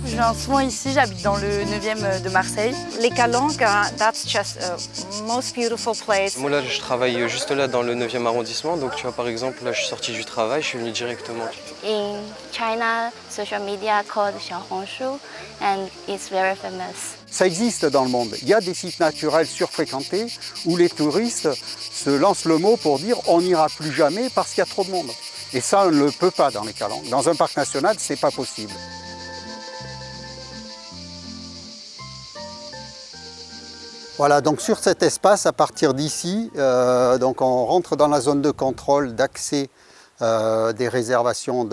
Je viens souvent ici, j'habite dans le 9e de Marseille. Les Calanques, that's just a most beautiful place. Moi là, je travaille juste là dans le 9e arrondissement. Donc tu vois, par exemple, là je suis sorti du travail, je suis venu directement. In China, social media called Xiaohongshu, and it's very famous. Ça existe dans le monde. Il y a des sites naturels surfréquentés où les touristes se lancent le mot pour dire on n'ira plus jamais parce qu'il y a trop de monde. Et ça, on ne le peut pas dans les Calanques. Dans un parc national, c'est pas possible. Voilà, donc sur cet espace, à partir d'ici, donc on rentre dans la zone de contrôle d'accès des réservations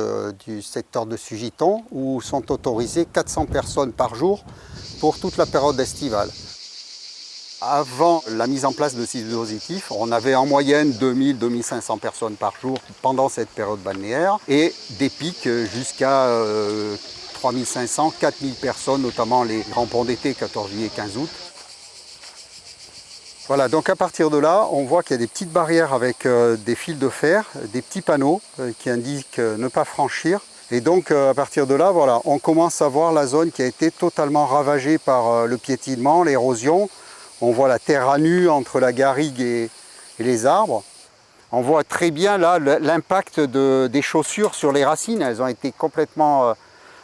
du secteur de Sugiton, où sont autorisées 400 personnes par jour pour toute la période estivale. Avant la mise en place de ces dispositifs, on avait en moyenne 2000-2500 personnes par jour pendant cette période balnéaire et des pics jusqu'à 3500-4000 personnes, notamment les grands ponts d'été, 14 juillet et 15 août. Voilà, donc à partir de là, on voit qu'il y a des petites barrières avec des fils de fer, des petits panneaux qui indiquent ne pas franchir. Et donc à partir de là, voilà, on commence à voir la zone qui a été totalement ravagée par le piétinement, l'érosion. On voit la terre à nu entre la garrigue et les arbres. On voit très bien là l'impact des chaussures sur les racines. Elles ont été complètement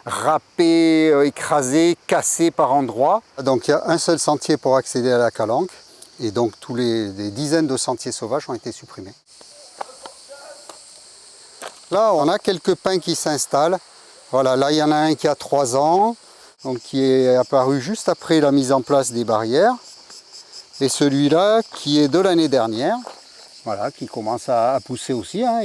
râpées, écrasées, cassées par endroits. Donc il y a un seul sentier pour accéder à la Calanque. Et donc des dizaines de sentiers sauvages ont été supprimés. Là, on a quelques pins qui s'installent. Voilà, là, il y en a un qui a 3 ans, donc qui est apparu juste après la mise en place des barrières. Et celui-là, qui est de l'année dernière, voilà, qui commence à pousser aussi. Hein,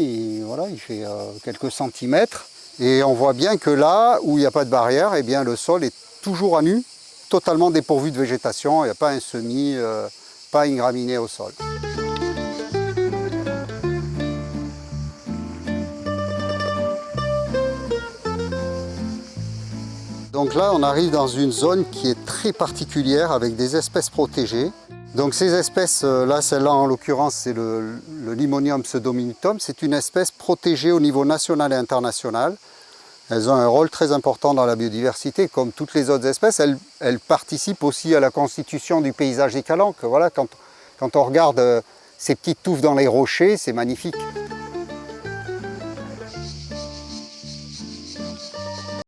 voilà, il fait quelques centimètres. Et on voit bien que là, où il n'y a pas de barrière, eh bien, le sol est toujours à nu, totalement dépourvu de végétation. Il n'y a pas un semis, pas une graminée au sol. Donc là, on arrive dans une zone qui est très particulière avec des espèces protégées. Donc ces espèces, là, celle-là en l'occurrence, c'est le Limonium pseudominitum. C'est une espèce protégée au niveau national et international. Elles ont un rôle très important dans la biodiversité, comme toutes les autres espèces. Elles participent aussi à la constitution du paysage des Calanques. Voilà, quand on regarde ces petites touffes dans les rochers, c'est magnifique.